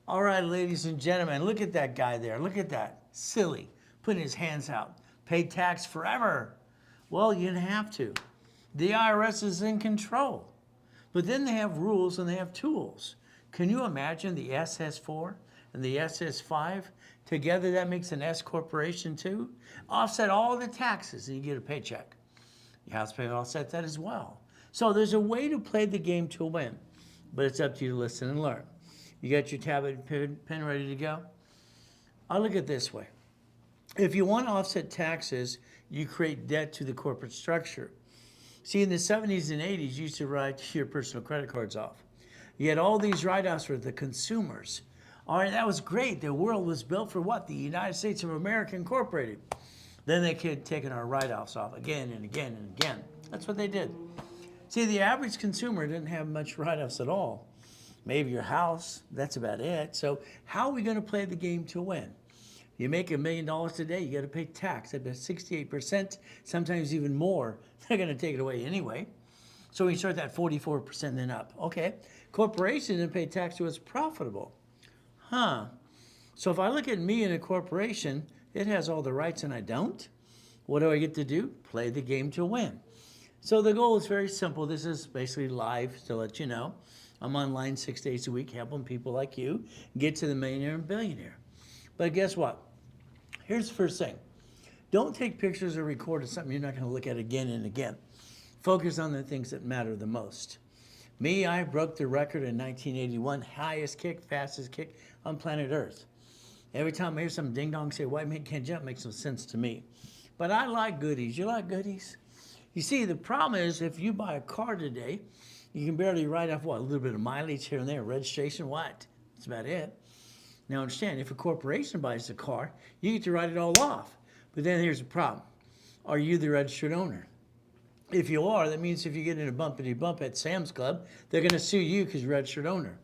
All right, ladies and gentlemen, look at that guy there. Look at that. Silly. Putting his hands out. Pay tax forever. Well, you didn't have to. The IRS is in control. But then they have rules and they have tools. Can you imagine the SS4 and the SS5? Together that makes an S corporation too. Offset all the taxes and you get a paycheck. Your house payment offset that as well. So there's a way to play the game to win. But it's up to you to listen and learn. You got your tablet and pen ready to go? I'll look at it this way. If you want to offset taxes, you create debt to the corporate structure. See, in the 70s and 80s, you used to write your personal credit cards off. You had all these write-offs for the consumers. All right, that was great. The world was built for what? The United States of America Incorporated. Then they kept taking our write-offs off again and again and again. That's what they did. See, the average consumer didn't have much write-offs at all. Maybe your house, that's about it. So how are we going to play the game to win? You make $1 million today, you got to pay tax. At 68%, sometimes even more. They're going to take it away anyway. So we start that 44% then up. Okay, corporations didn't pay tax to what's profitable. Huh. So if I look at me in a corporation, it has all the rights and I don't. What do I get to do? Play the game to win. So the goal is very simple. This is basically live to let you know. I'm online 6 days a week helping people like you get to the millionaire and billionaire. But guess what? Here's the first thing. Don't take pictures or record of something you're not going to look at again and again. Focus on the things that matter the most. Me, I broke the record in 1981, highest kick, fastest kick on planet Earth. Every time I hear some ding-dong say, white man can't jump, makes no sense to me. But I like goodies. You like goodies? You see, the problem is if you buy a car today, you can barely write off, what, a little bit of mileage here and there, registration, what? That's about it. Now understand, if a corporation buys the car, you get to write it all off. But then here's the problem. Are you the registered owner? If you are, that means if you get in a bumpity bump at Sam's Club, they're going to sue you because you're a registered owner.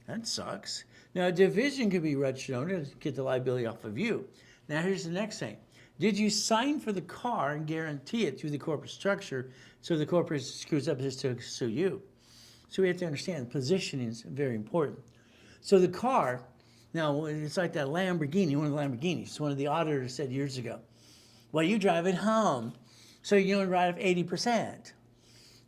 That sucks. Now, a division could be registered owner to get the liability off of you. Now, here's the next thing. Did you sign for the car and guarantee it through the corporate structure so the corporation screws up just to sue you? So we have to understand positioning is very important. So the car, now it's like that Lamborghini, one of the Lamborghinis. One of the auditors said years ago, well, you drive it home, so you only write off 80%.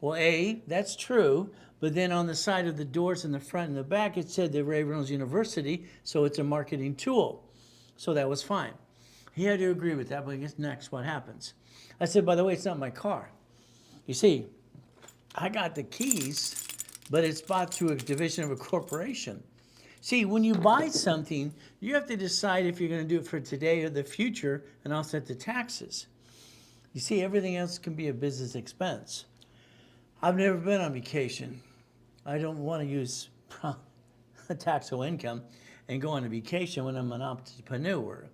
Well, A, that's true, but then on the side of the doors in the front and the back, it said the Reynolds University, so it's a marketing tool. So that was fine. He had to agree with that, but I guess next what happens? I said, by the way, it's not my car. You see, I got the keys, but it's bought through a division of a corporation. See, when you buy something, you have to decide if you're going to do it for today or the future and offset the taxes. You see, everything else can be a business expense. I've never been on vacation. I don't want to use taxable income and go on a vacation when I'm an entrepreneur.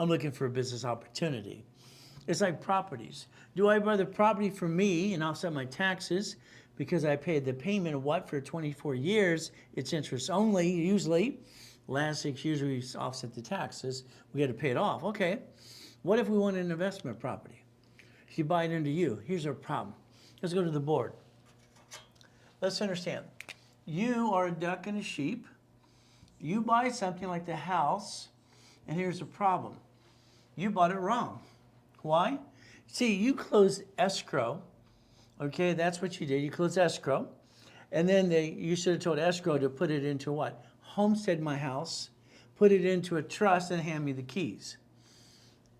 I'm looking for a business opportunity. It's like properties. Do I buy the property for me and offset my taxes because I paid the payment of what for 24 years? It's interest only, usually. Last 6 years we offset the taxes. We had to pay it off. Okay. What if we want an investment property? If you buy it into you, here's our problem. Let's go to the board. Let's understand. You are a duck and a sheep. You buy something like the house, and here's the problem. You bought it wrong. Why? See, you closed escrow. Okay, that's what you did. You closed escrow. And then you should have told escrow to put it into what? Homestead my house, put it into a trust, and hand me the keys.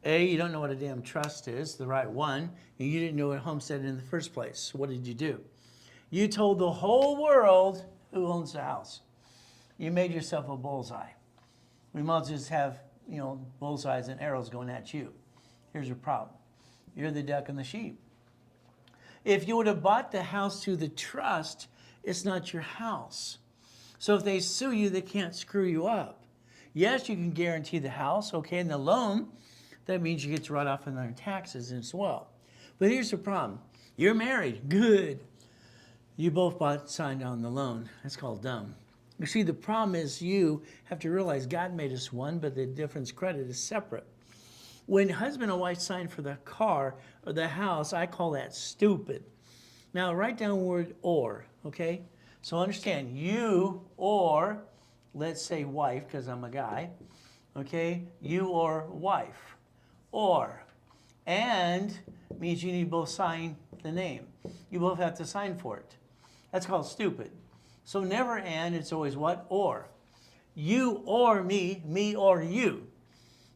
A, you don't know what a damn trust is, the right one, and you didn't know what homestead in the first place. So what did you do? You told the whole world who owns the house. You made yourself a bullseye. We might as well just have, bullseyes and arrows going at you. Here's your problem. You're the duck and the sheep. If you would have bought the house through the trust, it's not your house. So if they sue you, they can't screw you up. Yes, you can guarantee the house, okay, and the loan, that means you get to write off on their taxes as well. But here's the problem. You're married. Good. You both signed on the loan. That's called dumb. You see, the problem is you have to realize God made us one, but the difference credit is separate. When husband and wife sign for the car or the house, I call that stupid. Now, write down the word or, okay? So understand, you or let's say wife, because I'm a guy, okay, you or wife, or, and means you need both sign the name. You both have to sign for it. That's called stupid. So never and, it's always what? Or. You or me or you.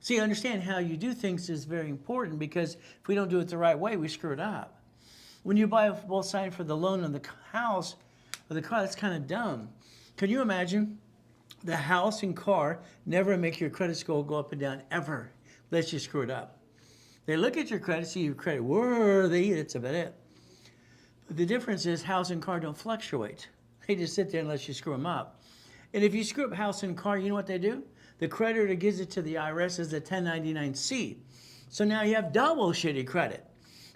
See, understand how you do things is very important, because if we don't do it the right way, we screw it up. When you buy both sides for the loan on the house or the car, that's kind of dumb. Can you imagine? The house and car never make your credit score go up and down ever, unless you screw it up. They look at your credit, see your credit worthy, that's about it. But the difference is house and car don't fluctuate. They just sit there unless you screw them up. And if you screw up house and car, you know what they do? The creditor gives it to the IRS as a 1099-C. So now you have double shitty credit.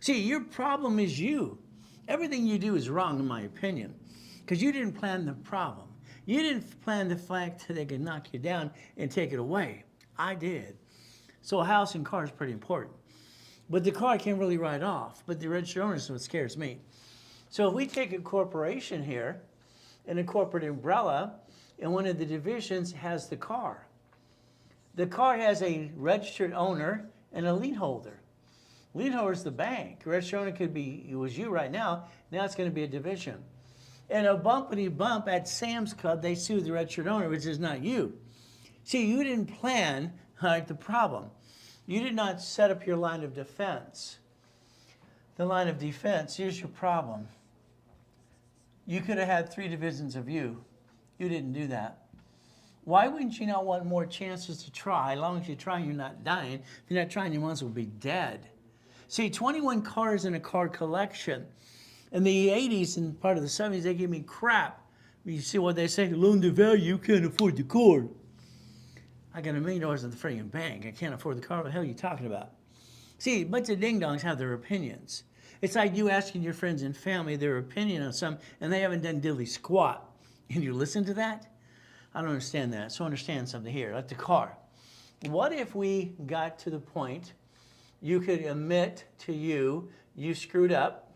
See, your problem is you. Everything you do is wrong, in my opinion, because you didn't plan the problem. You didn't plan the fact that they could knock you down and take it away. I did. So a house and car is pretty important. But the car I can't really write off, but the registered owner is what scares me. So if we take a corporation here, and a corporate umbrella, and one of the divisions has the car. The car has a registered owner and a lien holder. Lien holder is the bank. Registered owner could be, it was you right now, now it's going to be a division. And a bumpity bump at Sam's Club, they sue the registered owner, which is not you. See, you didn't plan the problem. You did not set up your line of defense. The line of defense, here's your problem. You could have had 3 divisions of you. You didn't do that. Why wouldn't you not want more chances to try? As long as you're trying, you're not dying. If you're not trying, you might as well be dead. See, 21 cars in a car collection. In the 80s and part of the 70s, they gave me crap. You see what they say? Loan to value, you can't afford the car. I got $1 million in the freaking bank. I can't afford the car. What the hell are you talking about? See, a bunch of ding-dongs have their opinions. It's like you asking your friends and family their opinion on something, and they haven't done diddly squat. And you listen to that? I don't understand that. So understand something here, like the car. What if we got to the point you could admit to you screwed up,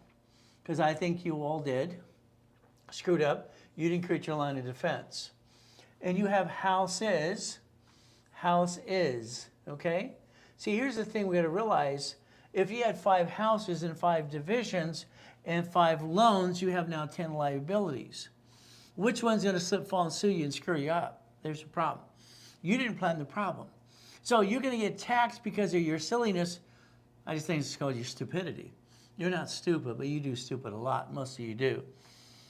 because I think you all did, screwed up, you didn't create your line of defense. And you have house is, okay? See, here's the thing we got to realize. If you had 5 houses and 5 divisions and 5 loans, you have now 10 liabilities. Which one's going to slip, fall, and sue you and screw you up? There's your problem. You didn't plan the problem. So you're going to get taxed because of your silliness. I just think it's called your stupidity. You're not stupid, but you do stupid a lot. Most of you do.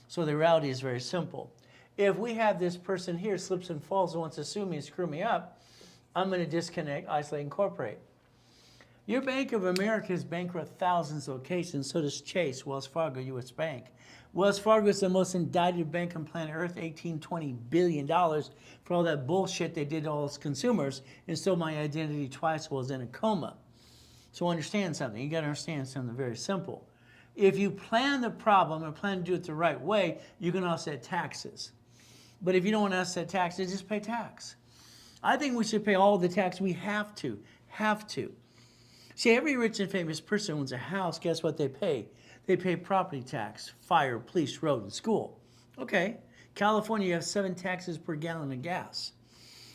So the reality is very simple. If we have this person here slips and falls and wants to sue me and screw me up, I'm going to disconnect, isolate, incorporate. Your Bank of America has bankrupt thousands of locations. So does Chase, Wells Fargo, U.S. Bank. Wells Fargo is the most indicted bank on planet Earth, $20 billion for all that bullshit they did to all its consumers and stole my identity twice while I was in a coma. So understand something. You got to understand something very simple. If you plan the problem and plan to do it the right way, you can offset taxes. But if you don't want to offset taxes, just pay tax. I think we should pay all the tax we have to. See, every rich and famous person owns a house. Guess what they pay? They pay property tax, fire, police, road, and school. Okay. California, you have 7 taxes per gallon of gas.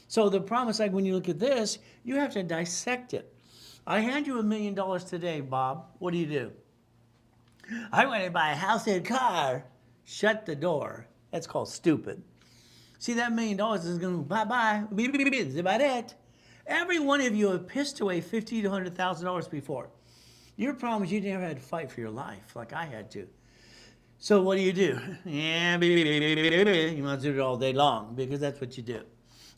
So the problem is, like, when you look at this, you have to dissect it. I hand you $1 million today, Bob. What do? I want to buy a house and a car. Shut the door. That's called stupid. See, that $1 million is going to bye-bye. That's about it. Every one of you have pissed away $50,000 to $100,000 before. Your problem is you never had to fight for your life like I had to. So what do? Yeah, you must do it all day long because that's what you do.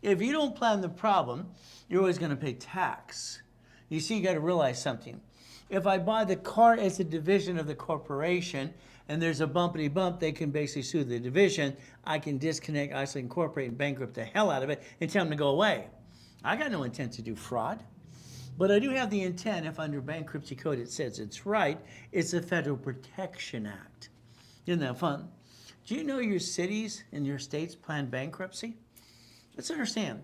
If you don't plan the problem, you're always going to pay tax. You see, you got to realize something. If I buy the car as a division of the corporation and there's a bumpity bump, they can basically sue the division. I can disconnect, isolate, incorporate, and bankrupt the hell out of it and tell them to go away. I got no intent to do fraud. But I do have the intent, if under bankruptcy code it says it's right, it's the Federal Protection Act. Isn't that fun? Do you know your cities and your states plan bankruptcy? Let's understand.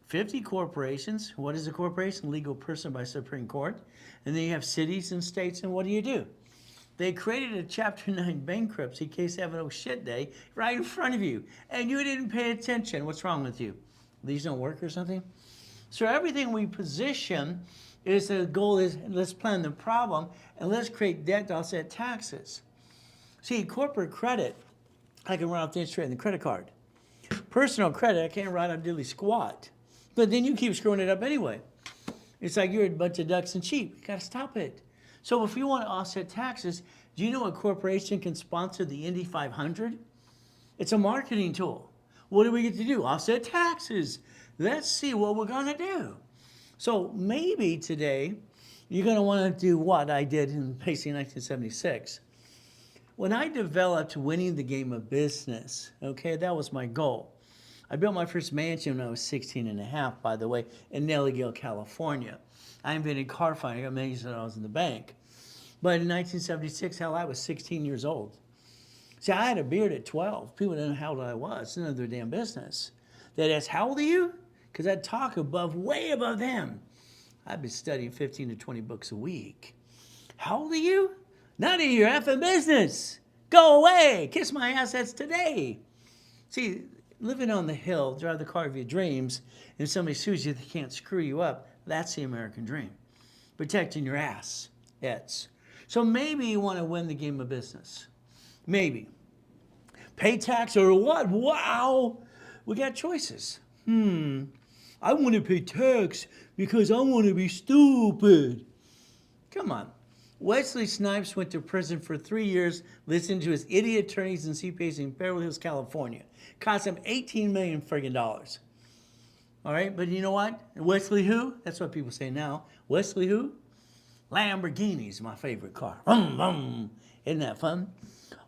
50 corporations. What is a corporation? Legal person by Supreme Court. And then you have cities and states, and what do? They created a Chapter 9 bankruptcy in case they have an oh shit day right in front of you, and you didn't pay attention. What's wrong with you? These don't work or something? So everything we position is the goal is let's plan the problem and let's create debt to offset taxes. See, corporate credit, I can run off the interest rate in the credit card. Personal credit, I can't write on diddly squat. But then you keep screwing it up anyway. It's like you're a bunch of ducks and sheep. You gotta stop it. So if you want to offset taxes, do you know a corporation can sponsor the Indy 500? It's a marketing tool. What do we get to do? Offset taxes. Let's see what we're gonna do. So maybe today, you're gonna wanna do what I did in basically 1976. When I developed winning the game of business, okay, that was my goal. I built my first mansion when I was 16 and a half, by the way, in Nellie, California. I invented car financing. I got millions of dollars in the bank. But in 1976, hell, I was 16 years old. See, I had a beard at 12. People didn't know how old I was. It's none of their damn business. They'd ask, how old are you? Because I'd talk way above them. I'd been studying 15 to 20 books a week. How old are you? None of your effing business. Go away. Kiss my assets today. See, living on the hill, drive the car of your dreams, and somebody sues you, they can't screw you up. That's the American dream. Protecting your ass. Yes. So maybe you want to win the game of business. Maybe. Pay tax or what? Wow. We got choices. I want to pay tax because I want to be stupid. Come on. Wesley Snipes went to prison for 3 years listening to his idiot attorneys and CPAs in Beverly Hills, California. Cost him $18 million friggin' dollars. All right, but you know what? Wesley who? That's what people say now. Wesley who? Lamborghini's my favorite car. Vroom, vroom. Isn't that fun?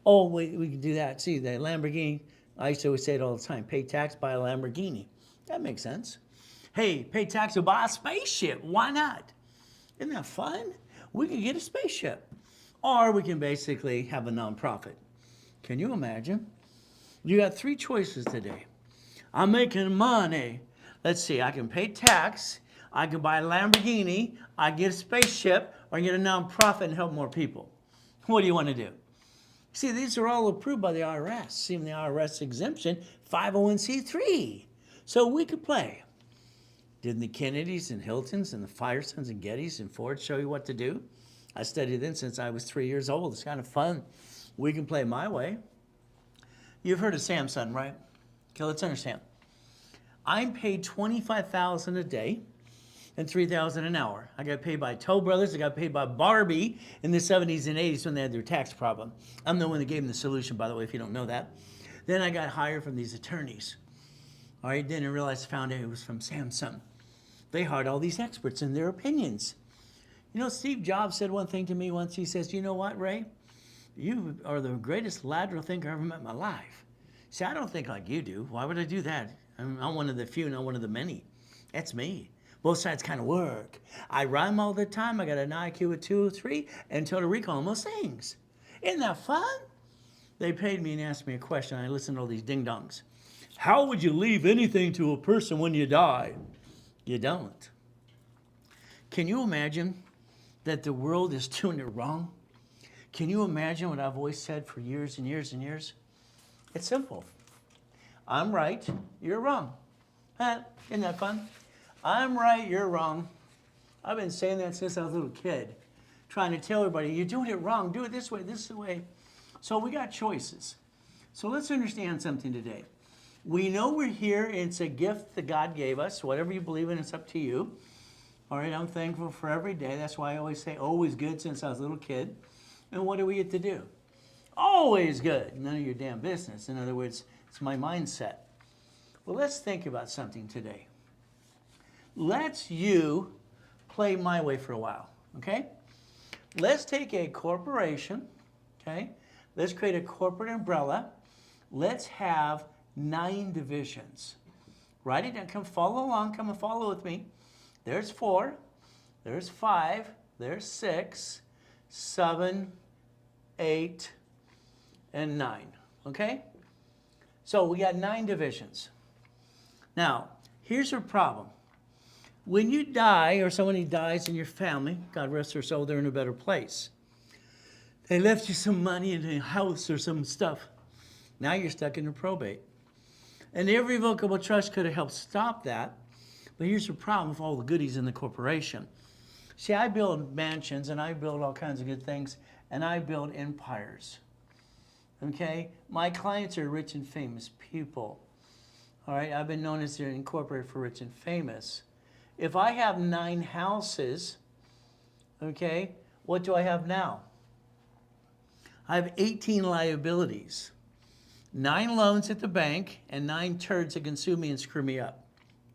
Oh, wait, we can do that. See, the Lamborghini, I used to always say it all the time, pay tax, buy a Lamborghini. That makes sense. Hey, pay tax or buy a spaceship. Why not? Isn't that fun? We can get a spaceship. Or we can basically have a nonprofit. Can you imagine? You got 3 choices today. I'm making money. Let's see, I can pay tax, I can buy a Lamborghini, I get a spaceship, or I get a nonprofit and help more people. What do you want to do? See, these are all approved by the IRS. Even the IRS exemption, 501c3. So we could play. Didn't the Kennedys and Hiltons and the Firesons and Gettys and Fords show you what to do? I studied them since I was 3 years old. It's kind of fun. We can play my way. You've heard of Samsung, right? Okay, let's understand. I'm paid $25,000 a day and $3,000 an hour. I got paid by Toll Brothers. I got paid by Barbie in the 70s and 80s when they had their tax problem. I'm the one that gave them the solution, by the way, if you don't know that. Then I got hired from these attorneys. All right, then I realized, found out it was from Samsung. They hired all these experts and their opinions. You know, Steve Jobs said one thing to me once. He says, you know what, Ray? You are the greatest lateral thinker I ever met in my life. See, I don't think like you do. Why would I do that? I'm one of the few, not one of the many. That's me. Both sides kind of work. I rhyme all the time. I got an IQ of 2 or 3 and Total Recall almost sings. Isn't that fun? They paid me and asked me a question. I listened to all these ding-dongs. How would you leave anything to a person when you die? You don't. Can you imagine that the world is doing it wrong? Can you imagine what I've always said for years and years and years? It's simple. I'm right, you're wrong. Isn't that fun? I'm right, you're wrong. I've been saying that since I was a little kid, trying to tell everybody, you're doing it wrong, do it this way, this is the way. So we got choices. So let's understand something today. We know we're here, and it's a gift that God gave us. Whatever you believe in, it's up to you. All right, I'm thankful for every day. That's why I always say always good since I was a little kid. And what do we get to do? Always good. None of your damn business. In other words, it's my mindset. Well, let's think about something today. Let's you play my way for a while, okay? Let's take a corporation, okay? Let's create a corporate umbrella. Let's have 9 divisions. Write it down. Come follow along. Come and follow with me. There's 4. There's 5. There's 6, 7, 8, and 9. Okay? So we got 9 divisions. Now, here's a problem. When you die or somebody dies in your family, God rest their soul, they're in a better place. They left you some money in a house or some stuff. Now you're stuck in a probate. An irrevocable trust could have helped stop that. But here's the problem with all the goodies in the corporation. See, I build mansions and I build all kinds of good things and I build empires. Okay? My clients are rich and famous people. All right? I've been known as the incorporated for rich and famous. If I have 9 houses, okay, what do I have now? I have 18 liabilities. 9 loans at the bank and 9 turds that can sue me and screw me up.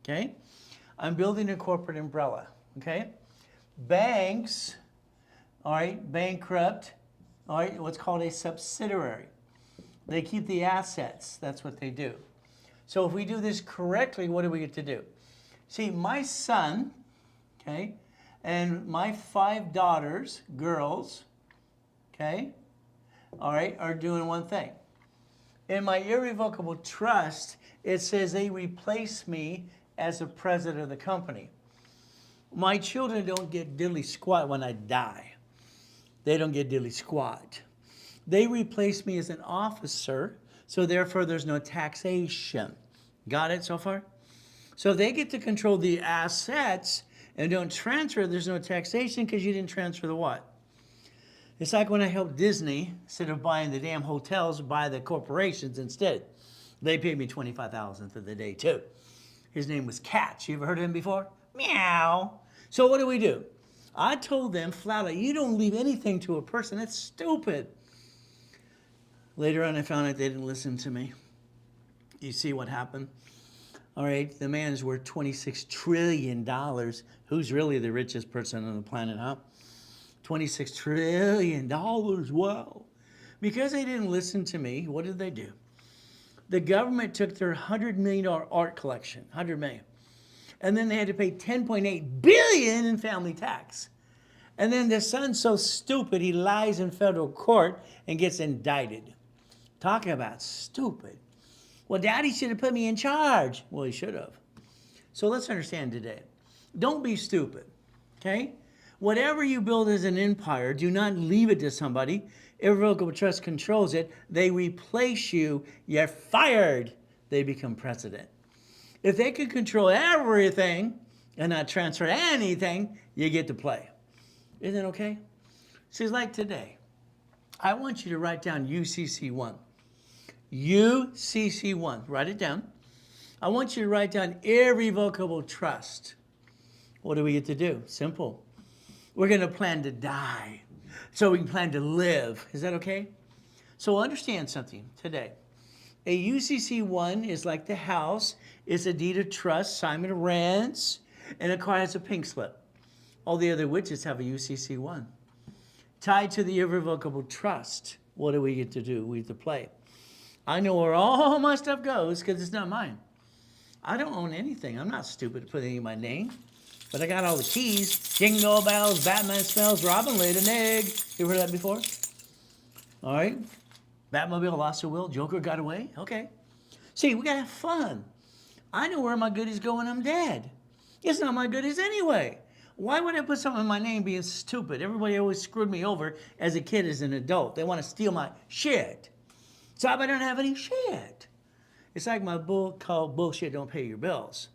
Okay? I'm building a corporate umbrella. Okay? Banks, all right, bankrupt, all right, what's called a subsidiary. They keep the assets. That's what they do. So if we do this correctly, what do we get to do? See, my son, okay, and my 5 daughters, girls, okay, all right, are doing one thing. In my irrevocable trust, it says they replace me as the president of the company. My children don't get diddly squat when I die. They don't get diddly squat. They replace me as an officer, so therefore there's no taxation. Got it so far? So they get to control the assets and don't transfer, there's no taxation because you didn't transfer the what? It's like when I helped Disney, instead of buying the damn hotels, buy the corporations instead. They paid me $25,000 for the day too. His name was Catch. You ever heard of him before? Meow. So what do? I told them flat out, you don't leave anything to a person. That's stupid. Later on, I found out they didn't listen to me. You see what happened? All right, the man is worth $26 trillion. Who's really the richest person on the planet, huh? $26 trillion. Wow. Because they didn't listen to me, what did they do? The government took their $100 million art collection, $100 million. And then they had to pay $10.8 billion in family tax. And then the son's so stupid, he lies in federal court and gets indicted. Talking about stupid. Well, Daddy should have put me in charge. Well, he should have. So let's understand today. Don't be stupid, okay? Whatever you build as an empire, do not leave it to somebody. Irrevocable trust controls it. They replace you. You're fired. They become president. If they can control everything and not transfer anything, you get to play. Isn't it okay? So it's like today. I want you to write down UCC1. UCC1. Write it down. I want you to write down irrevocable trust. What do we get to do? Simple. We're going to plan to die so we can plan to live. Is that okay? So understand something today. A UCC1 is like the house. It's a deed of trust, Simon rents, and a car has a pink slip. All the other witches have a UCC1. Tied to the irrevocable trust, what do we get to do? We get to play. I know where all my stuff goes because it's not mine. I don't own anything. I'm not stupid to put any of my name. But I got all the keys. Jingle bells, Batman smells, Robin laid an egg. You ever heard that before? All right. Batmobile lost her will. Joker got away. Okay. See, we got to have fun. I know where my goodies go when I'm dead. It's not my goodies anyway. Why would I put something in my name being stupid? Everybody always screwed me over as a kid, as an adult. They want to steal my shit. So I don't have any shit. It's like my book called Bullshit Don't Pay Your Bills.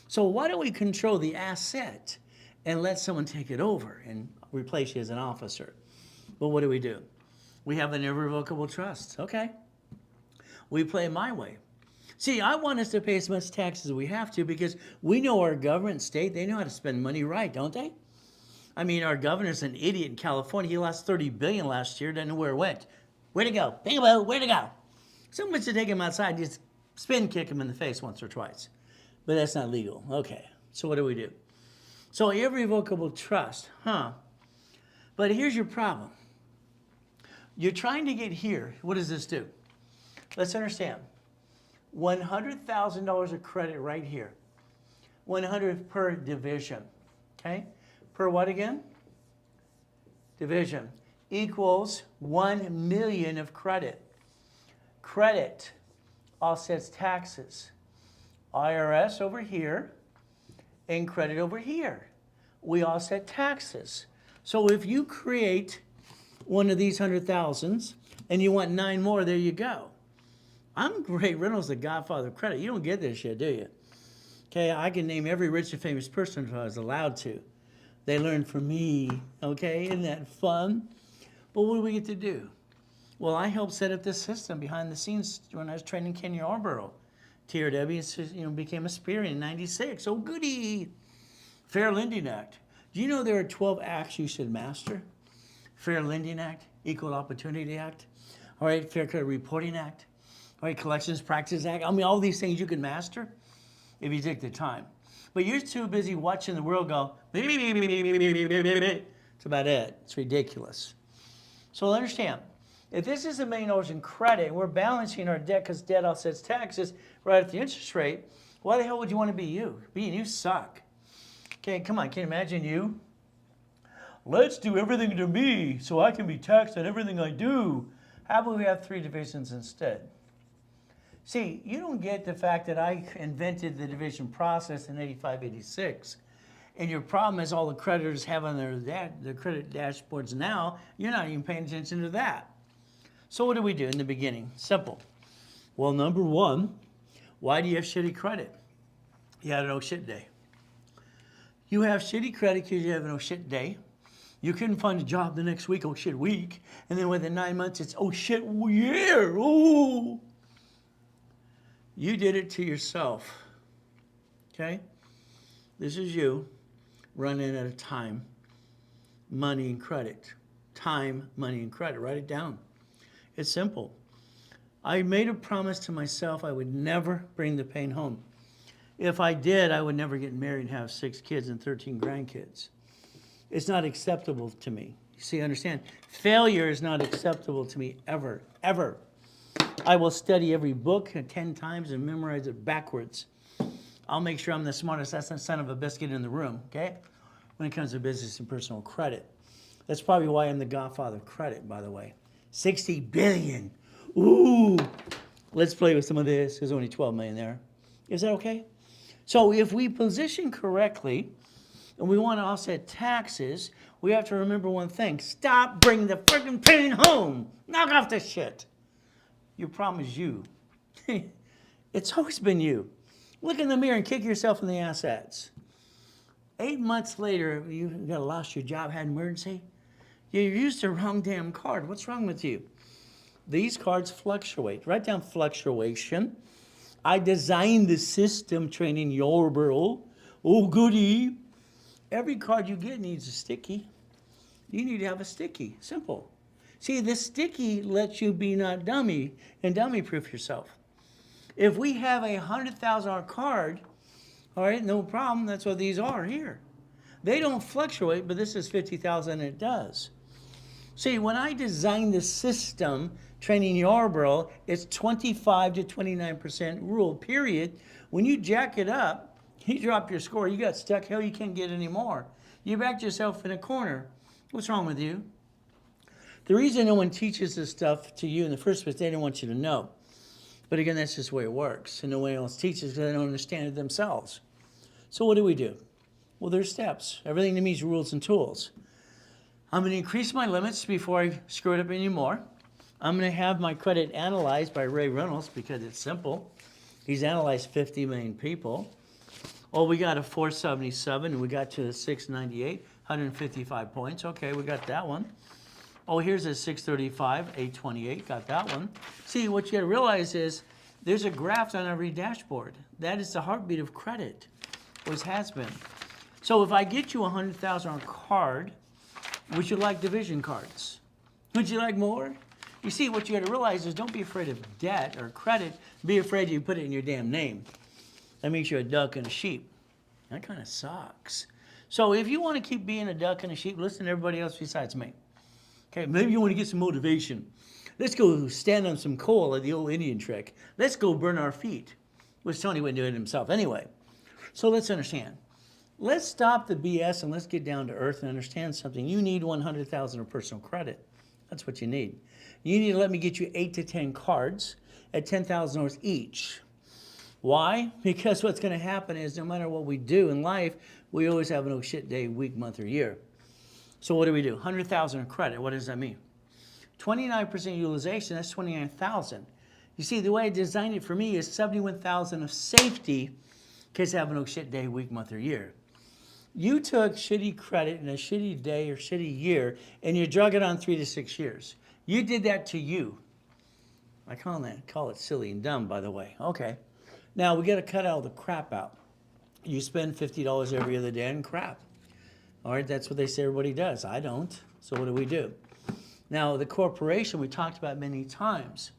So why don't we control the asset and let someone take it over and replace you as an officer? But what do? We have an irrevocable trust. Okay. We play my way. See, I want us to pay as much tax as we have to because we know our government, state, they know how to spend money right, don't they? I mean, our governor's an idiot in California. He lost $30 billion last year, doesn't know where it went. Where'd it go? Bingo, where'd it go? Someone should take him outside and just spin kick him in the face once or twice. But that's not legal. Okay, so what do? So irrevocable trust, huh? But here's your problem. You're trying to get here. What does this do? Let's understand. $100,000 of credit right here. 100 per division, okay? Per what again? Division. Equals 1 million of credit. Credit offsets taxes. IRS over here and credit over here. We offset taxes. So if you create one of these 100,000s and you want 9 more, there you go. I'm Ray Reynolds, the godfather of credit. You don't get this shit, do you? Okay, I can name every rich and famous person if I was allowed to. They learned from me, okay? Isn't that fun? But what do we get to do? Well, I helped set up this system behind the scenes when I was training Ken Yarborough. TRW became a Spear in '96. Oh, goody! Fair Lending Act. Do you know there are 12 acts you should master? Fair Lending Act, Equal Opportunity Act, all right, Fair Credit Reporting Act, all right, Collections Practices Act. I mean, all these things you can master if you take the time. But you're too busy watching the world go, it's about it. It's ridiculous. So understand, if this is $1 million in credit, and we're balancing our debt because debt offsets taxes right at the interest rate, why the hell would you want to be you? Being you suck. Okay, come on, can you imagine you? Let's do everything to me so I can be taxed on everything I do. How about we have 3 divisions instead? See, you don't get the fact that I invented the division process in '85, '86. And your problem is all the creditors have on their credit dashboards now, you're not even paying attention to that. So what do we do in the beginning? Simple. Well, number one, why do you have shitty credit? You had an oh shit day. You have shitty credit because you have an oh shit day. You couldn't find a job the next week, oh shit week. And then within 9 months, it's oh shit year, oh. You did it to yourself, okay? This is you running out of time, money, and credit. Time, money, and credit. Write it down. It's simple. I made a promise to myself I would never bring the pain home. If I did, I would never get married and have 6 kids and 13 grandkids. It's not acceptable to me. You see, understand? Failure is not acceptable to me ever, ever. I will study every book 10 times and memorize it backwards. I'll make sure I'm the smartest son of a biscuit in the room, okay? When it comes to business and personal credit. That's probably why I'm the godfather of credit, by the way. 60 billion. Ooh. Let's play with some of this. There's only 12 million there. Is that okay? So if we position correctly and we want to offset taxes, we have to remember one thing. Stop bringing the freaking pain home. Knock off this shit. Your problem is you. It's always been you. Look in the mirror and kick yourself in the assets. 8 months later, you got lost your job, had an emergency. You used the wrong damn card. What's wrong with you? These cards fluctuate. Write down fluctuation. I designed the system training Yarborough. Oh, goody. Every card you get needs a sticky. You need to have a sticky. Simple. See, the sticky lets you be not dummy and dummy-proof yourself. If we have a $100,000 card, all right, no problem. That's what these are here. They don't fluctuate, but this is $50,000 and it does. See, when I designed the system, training Yarborough, it's 25 to 29% rule, period. When you jack it up, you drop your score, you got stuck, hell, you can't get any more. You backed yourself in a corner. What's wrong with you? The reason no one teaches this stuff to you in the first place, they don't want you to know. But again, that's just the way it works. And no one else teaches because they don't understand it themselves. So what do? Well, there's steps. Everything to me is rules and tools. I'm going to increase my limits before I screw it up anymore. I'm going to have my credit analyzed by Ray Reynolds because it's simple. He's analyzed 50 million people. Oh, we got a 477 and we got to the 698, 155 points. Okay, we got that one. Oh, here's a 635, 828, got that one. See, what you gotta realize is there's a graph on every dashboard. That is the heartbeat of credit, always has been. So if I get you a $100,000 card, would you like division cards? Would you like more? You see, what you gotta realize is don't be afraid of debt or credit, be afraid you put it in your damn name. That makes you a duck and a sheep. That kind of sucks. So if you wanna keep being a duck and a sheep, listen to everybody else besides me. Okay, maybe you want to get some motivation. Let's go stand on some coal at the old Indian trick. Let's go burn our feet, which Tony wouldn't do it himself anyway. So let's understand. Let's stop the BS and let's get down to earth and understand something. You need 100,000 of personal credit. That's what you need. You need to let me get you 8 to 10 cards at $10,000 each. Why? Because what's going to happen is no matter what we do in life, we always have an oh shit day, week, month, or year. So what do? 100,000 of credit. What does that mean? 29% utilization, that's 29,000. You see, the way I designed it for me is 71,000 of safety in case I have no shit day, week, month, or year. You took shitty credit in a shitty day or shitty year, and you drug it on 3 to 6 years. You did that to you. I call it silly and dumb, by the way. Okay. Now, we got to cut all the crap out. You spend $50 every other day on crap. All right, that's what they say everybody does. I don't. So what do? Now, the corporation we talked about many times.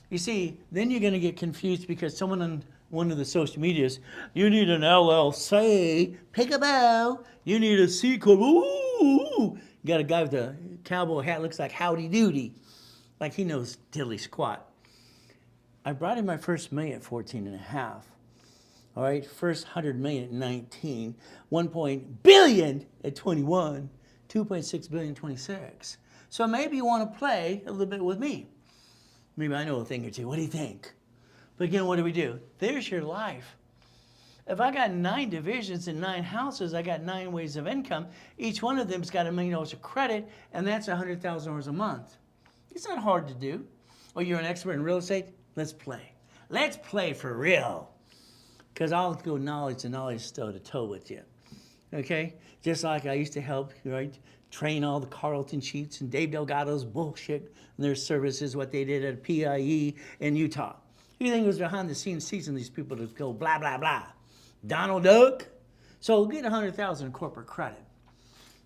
You see, then you're going to get confused because someone on one of the social medias, you need an LLC, peekaboo, you need a C corp, ooh. You got a guy with a cowboy hat, looks like Howdy Doody, like he knows diddly squat. I brought in my first million at 14 and a half. All right, first 100 million at 19, 1 billion at 21, 2.6 billion at 26. So maybe you want to play a little bit with me. Maybe I know a thing or two. What do you think? But again, what do? There's your life. If I got 9 divisions and 9 houses, I got 9 ways of income. Each one of them's got $1 million of credit, and that's $100,000 a month. It's not hard to do. Oh, you're an expert in real estate? Let's play. Let's play for real. Because I'll go knowledge to knowledge, toe to toe with you. Okay? Just like I used to help, right? Train all the Carlton Sheets and Dave Delgado's bullshit and their services, what they did at PIE in Utah. Who do you think was behind the scenes teaching these people to go blah, blah, blah? Donald Duck? So get $100,000 in corporate credit.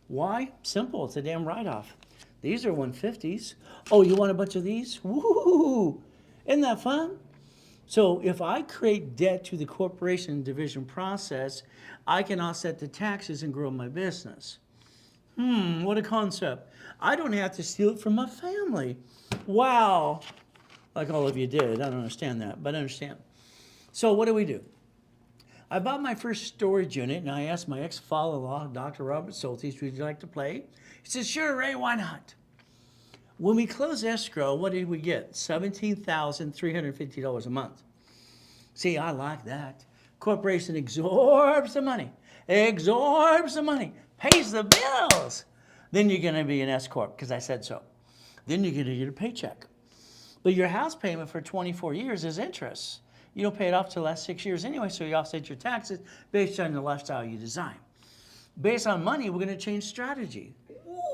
Why? Simple. It's a damn write-off. These are 150s. Oh, you want a bunch of these? Woo! Isn't that fun? So if I create debt to the corporation division process, I can offset the taxes and grow my business. What a concept. I don't have to steal it from my family. Wow. Like all of you did. I don't understand that, but I understand. So what do? I bought my first storage unit, and I asked my ex-father-in-law, Dr. Robert Soltis, would you like to play? He said, sure, Ray, why not? When we closed escrow, what did we get? $17,350 a month. See, I like that. Corporation absorbs the money, pays the bills. Then you're going to be an S-Corp, because I said so. Then you're going to get a paycheck. But your house payment for 24 years is interest. You don't pay it off till the last 6 years anyway, so you offset your taxes based on the lifestyle you design. Based on money, we're going to change strategy.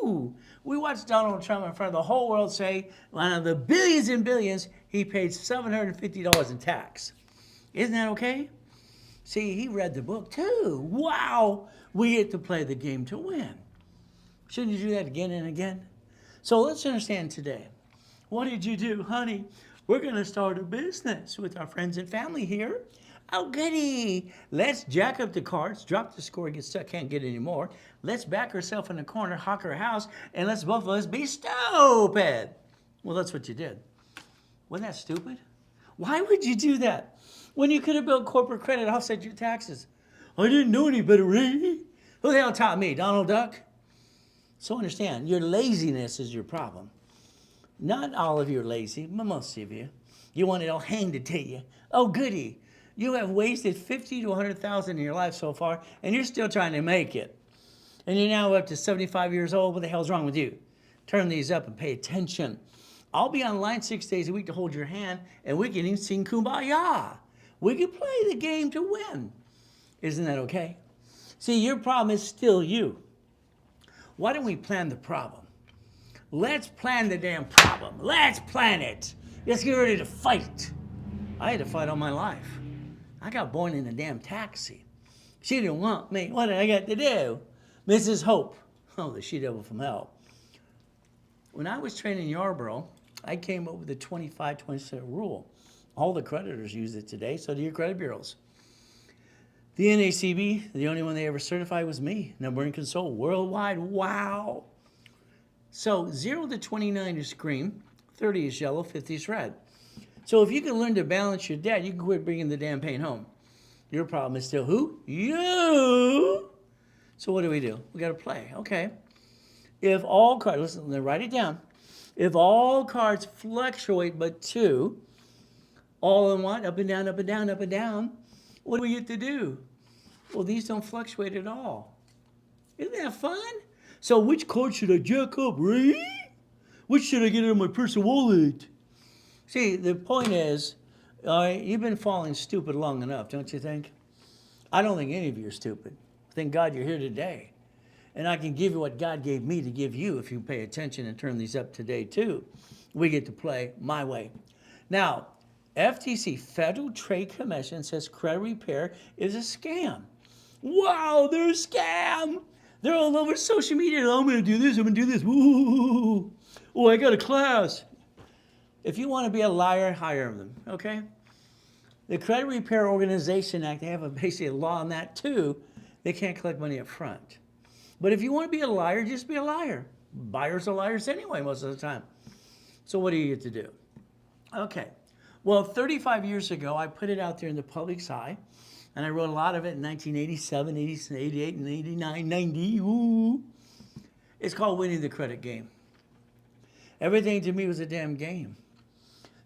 Ooh, we watched Donald Trump in front of the whole world say, out of the billions and billions, he paid $750 in tax. Isn't that okay? See, he read the book too. Wow, we get to play the game to win. Shouldn't you do that again and again? So let's understand today. What did you do, honey? We're going to start a business with our friends and family here. Oh, goody. Let's jack up the cards, drop the score, get stuck, can't get any more. Let's back ourselves in the corner, hawk our house, and let's both of us be stupid. Well, that's what you did. Wasn't that stupid? Why would you do that? When you could have built corporate credit, offset your taxes. I didn't know any better, Ray. Who the hell taught me, Donald Duck? So understand, your laziness is your problem. Not all of you are lazy, but most of you. You want it all handed to you. Oh, goody. You have wasted $50,000 to $100,000 in your life so far, and you're still trying to make it. And you're now up to 75 years old. What the hell's wrong with you? Turn these up and pay attention. I'll be online 6 days a week to hold your hand, and we can even sing Kumbaya. We can play the game to win. Isn't that okay? See, your problem is still you. Why don't we plan the problem? Let's plan the damn problem. Let's plan it. Let's get ready to fight. I had to fight all my life. I got born in a damn taxi. She didn't want me. What did I got to do? Mrs. Hope. Oh, the she-devil from hell. When I was training Yarborough, I came up with the 25-20% rule. All the creditors use it today, so do your credit bureaus. The NACB, the only one they ever certified was me. Number one console worldwide. Wow. So 0 to 29 is green, 30 is yellow, 50 is red. So if you can learn to balance your debt, you can quit bringing the damn pain home. Your problem is still who? You. So what do? We got to play. Okay. If all cards, listen, write it down. If all cards fluctuate but 2, all in what? Up and down, up and down, up and down. What do we get to do? Well, these don't fluctuate at all. Isn't that fun? So which card should I jack up, Ray? What should I get out of my personal wallet? See, the point is, you've been falling stupid long enough, don't you think? I don't think any of you are stupid. Thank God you're here today. And I can give you what God gave me to give you if you pay attention and turn these up today too. We get to play my way. Now, FTC, Federal Trade Commission, says credit repair is a scam. Wow, they're a scam. They're all over social media. Oh, I'm going to do this. I'm going to do this. Woo. Oh, I got a class. If you want to be a liar, hire them, okay? The Credit Repair Organization Act, they have basically a law on that too. They can't collect money up front. But if you want to be a liar, just be a liar. Buyers are liars anyway most of the time. So what do you get to do? Okay. Well, 35 years ago, I put it out there in the public's eye, and I wrote a lot of it in 1987, 88, and 89, 90. Ooh. It's called Winning the Credit Game. Everything to me was a damn game.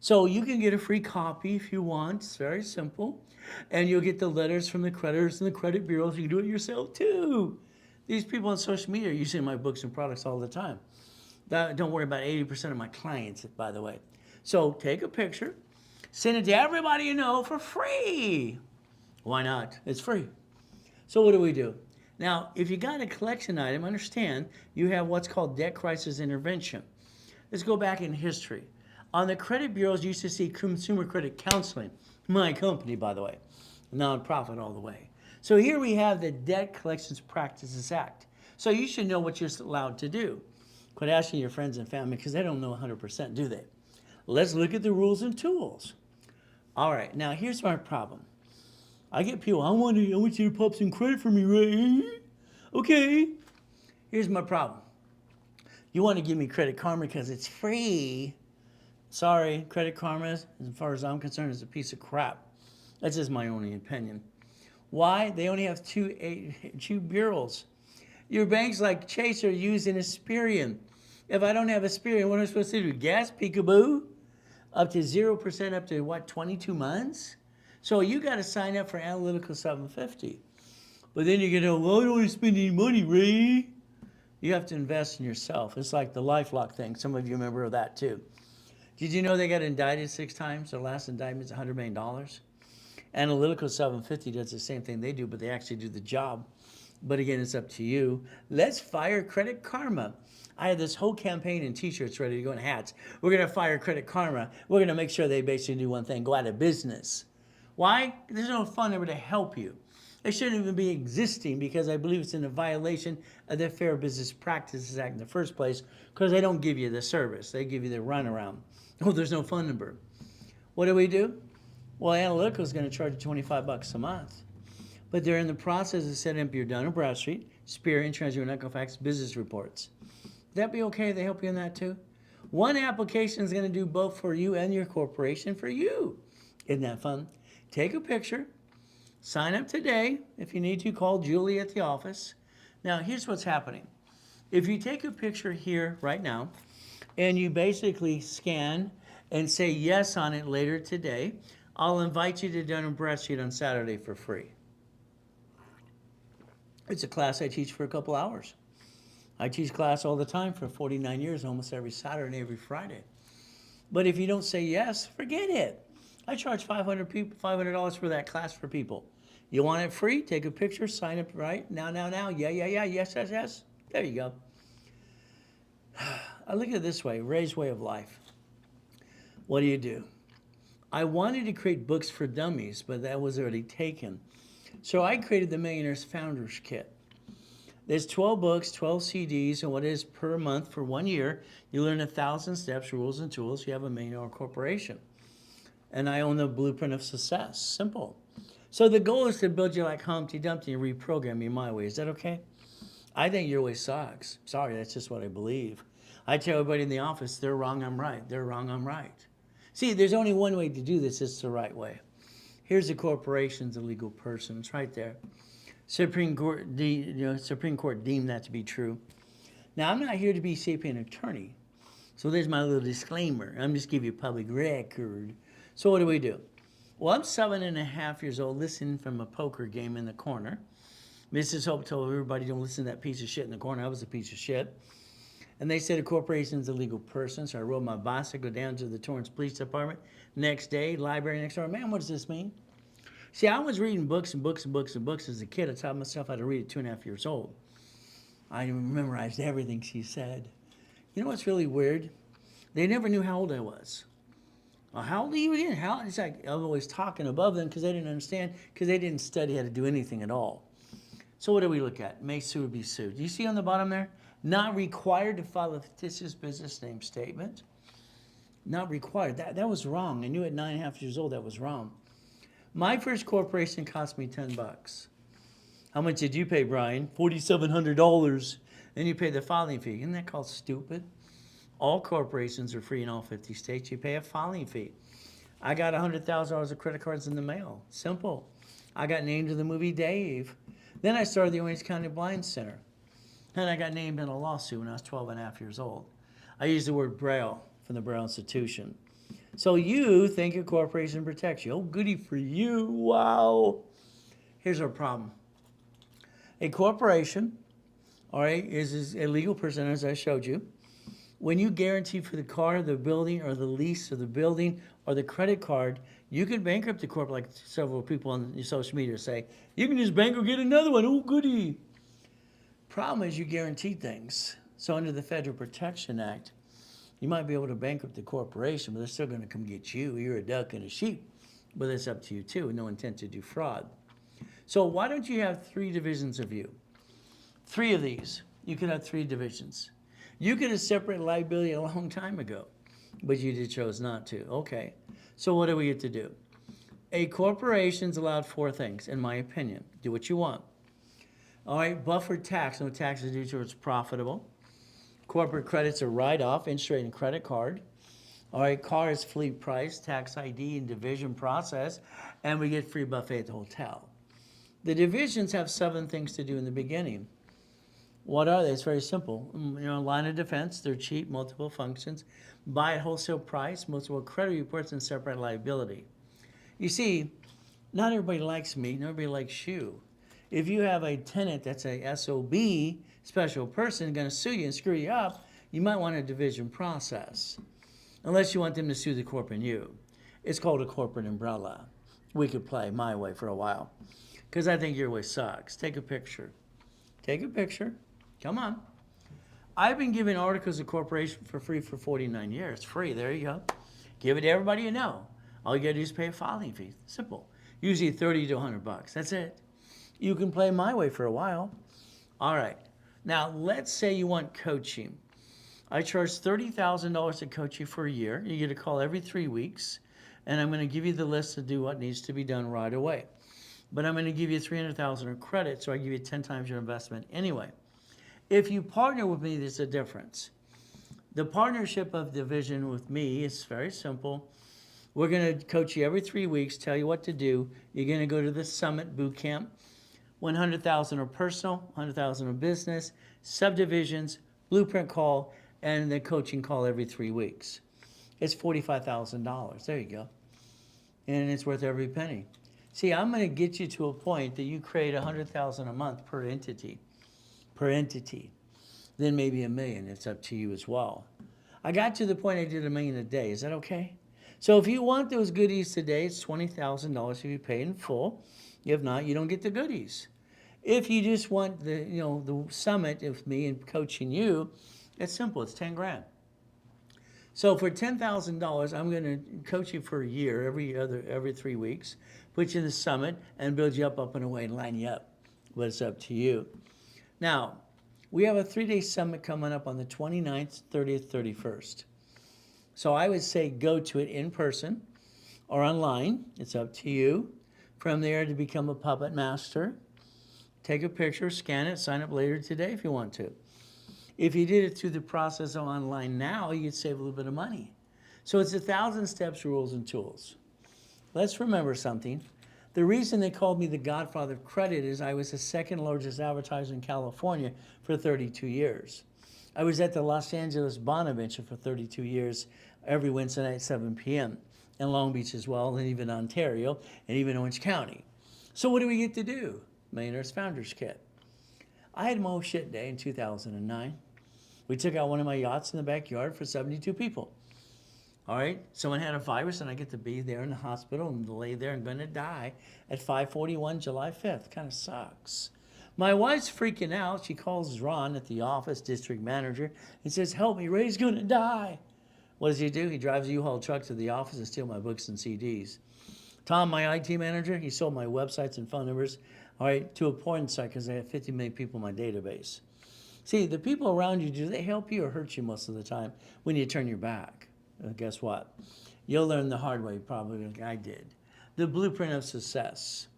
So you can get a free copy if you want. It's very simple. And you'll get the letters from the creditors and the credit bureaus. You can do it yourself too. These people on social media are using my books and products all the time. Don't worry about 80% of my clients, by the way. So take a picture, send it to everybody you know for free. Why not? It's free. So what do? Now, if you got a collection item, understand you have what's called debt crisis intervention. Let's go back in history. On the credit bureaus, you used to see consumer credit counseling. My company, by the way, nonprofit all the way. So here we have the Debt Collections Practices Act. So you should know what you're allowed to do. Quit asking your friends and family because they don't know 100%, do they? Let's look at the rules and tools. All right, now here's my problem. I get people, I want you to pop some credit for me, right? Okay. Here's my problem. You want to give me Credit Karma because it's free. Sorry, Credit Karma, as far as I'm concerned, is a piece of crap. That's just my only opinion. Why? They only have two bureaus. Your banks like Chase are using Experian. If I don't have Experian, what am I supposed to do? Gas peekaboo? Up to 0%, up to what, 22 months? So you got to sign up for Analytical 750. But then you go, well, I don't want to spend any money, Ray. You have to invest in yourself. It's like the LifeLock thing. Some of you remember that too. Did you know they got indicted 6 times? Their last indictment is $100 million. Analytical 750 does the same thing they do, but they actually do the job. But again, it's up to you. Let's fire Credit Karma. I had this whole campaign in t-shirts ready to go in hats. We're going to fire Credit Karma. We're going to make sure they basically do one thing, go out of business. Why? There's no phone number to help you. They shouldn't even be existing because I believe it's in a violation of the Fair Business Practices Act in the first place because they don't give you the service. They give you the runaround. Oh, there's no phone number. What do? Well, Analytical is going to charge you $25 a month. But they're in the process of setting up your Dun & Bradstreet, Experian, TransUnion, Equifax business reports. Would that be okay? They help you in that too? One application is going to do both for you and your corporation for you. Isn't that fun? Take a picture. Sign up today. If you need to, call Julie at the office. Now, here's what's happening. If you take a picture here right now, and you basically scan and say yes on it later today, I'll invite you to Dun & Bradstreet on Saturday for free. It's a class I teach for a couple hours. I teach class all the time for 49 years, almost every Saturday and every Friday. But if you don't say yes, forget it. I charge $500 for that class for people. You want it free? Take a picture, sign up right now. Yeah, yes. There you go. I look at it this way, Ray's way of life. What do? I wanted to create books for dummies, but that was already taken. So I created the Millionaire's Founders Kit. There's 12 books, 12 CDs, and what is per month for 1 year, you learn 1,000 steps, rules, and tools. You have a $1 million corporation. And I own the blueprint of success. Simple. So the goal is to build you like Humpty Dumpty and reprogram you my way. Is that okay? I think your way sucks. Sorry, that's just what I believe. I tell everybody in the office, they're wrong, I'm right. They're wrong, I'm right. See, there's only one way to do this. It's the right way. Here's the corporation's a legal person. It's right there. Supreme Court deemed that to be true. Now, I'm not here to be an attorney. So there's my little disclaimer. I'm just giving you a public record. So what do? Well, I'm 7.5 years old, listening from a poker game in the corner. Mrs. Hope told everybody, don't listen to that piece of shit in the corner. I was a piece of shit. And they said a corporation is a legal person. So I rode my bicycle down to the Torrance Police Department. Next day, library next door. Man, what does this mean? See, I was reading books and books and books and books as a kid. I taught myself how to read at 2.5 years old. I memorized everything she said. You know what's really weird? They never knew how old I was. Well, how old are you again? It's like I was always talking above them because they didn't understand, because they didn't study how to do anything at all. So what do we look at? May sue or be sued. Do you see on the bottom there? Not required to file a fictitious business name statement. Not required. That was wrong. I knew at 9.5 years old that was wrong. My first corporation cost me $10. How much did you pay, Brian? $4,700. And you pay the filing fee. Isn't that called stupid? All corporations are free in all 50 states. You pay a filing fee. I got $100,000 of credit cards in the mail. Simple. I got named in the movie Dave. Then I started the Orange County Blind Center. And I got named in a lawsuit when I was 12.5 years old. I used the word Braille from the Braille Institution. So you think a corporation protects you. Oh, goody for you. Wow. Here's our problem. A corporation, all right, is a legal person, as I showed you. When you guarantee for the car, the building, or the lease of the building, or the credit card, you can bankrupt the corp, like several people on your social media say. You can just bankrupt, get another one. Oh, goody. Problem is you guarantee things. So under the Federal Protection Act, you might be able to bankrupt the corporation, but they're still going to come get you. You're a duck and a sheep. But it's up to you, too. No intent to do fraud. So why don't you have 3 divisions of you? 3 of these. You could have 3 divisions. You could have separated liability a long time ago, but you chose not to. Okay. So what do we get to do? A corporation's allowed 4 things, in my opinion. Do what you want. All right, buffered tax. No taxes due till it's profitable. Corporate credits are write-off, interest rate and credit card. All right, car is fleet price, tax ID and division process, and we get free buffet at the hotel. The divisions have 7 things to do in the beginning. What are they? It's very simple. Line of defense, they're cheap, multiple functions. Buy at wholesale price, multiple credit reports, and separate liability. You see, not everybody likes me, not everybody likes you. If you have a tenant that's a SOB, special person, going to sue you and screw you up, you might want a division process. Unless you want them to sue the corp and you. It's called a corporate umbrella. We could play my way for a while. Because I think your way sucks. Take a picture. Take a picture. Come on. I've been giving articles of corporation for free for 49 years. Free, there you go. Give it to everybody you know. All you gotta do is pay a filing fee. Simple. Usually 30 to $100. That's it. You can play my way for a while. All right. Now, let's say you want coaching. I charge $30,000 to coach you for a year. You get a call every 3 weeks, and I'm going to give you the list to do what needs to be done right away. But I'm going to give you $300,000 in credit, so I give you 10 times your investment anyway. If you partner with me, there's a difference. The partnership of division with me is very simple. We're going to coach you every 3 weeks, tell you what to do. You're going to go to the Summit Boot Camp. 100,000 are personal, 100,000 are business, subdivisions, blueprint call, and the coaching call every 3 weeks. It's $45,000. There you go. And it's worth every penny. See, I'm going to get you to a point that you create $100,000 a month per entity. Per entity. Then maybe $1 million. It's up to you as well. I got to the point I did $1 million a day. Is that okay? So if you want those goodies today, it's $20,000 if you pay in full. If not, you don't get the goodies. If you just want the summit with me and coaching you, it's simple. It's 10 grand. So for $10,000, I'm going to coach you for a year, every 3 weeks, put you in the summit, and build you up and away and line you up. But it's up to you. Now, we have a 3-day summit coming up on the 29th, 30th, 31st. So I would say go to it in person or online. It's up to you. From there to become a puppet master. Take a picture, scan it, sign up later today if you want to. If you did it through the process of online now, you could save a little bit of money. So it's 1,000 steps, rules, and tools. Let's remember something. The reason they called me the Godfather of Credit is I was the 2nd largest advertiser in California for 32 years. I was at the Los Angeles Bonaventure for 32 years, every Wednesday night at 7 p.m. in Long Beach as well, and even Ontario, and even Orange County. So what do we get to do? Millionaires Founders Kit. I had my own shit day in 2009. We took out one of my yachts in the backyard for 72 people. All right, someone had a virus and I get to be there in the hospital and lay there and gonna die at 5:41 July 5th. Kind of sucks. My wife's freaking out. She calls Ron at the office, district manager, and says, help me, Ray's gonna die. What does he do? He drives a U-Haul truck to the office and steals my books and CDs. Tom, my IT manager, he sold my websites and phone numbers, all right, to a porn site because I have 50 million people in my database. See, the people around you, do they help you or hurt you most of the time when you turn your back? Guess what? You'll learn the hard way, probably like I did. The blueprint of success.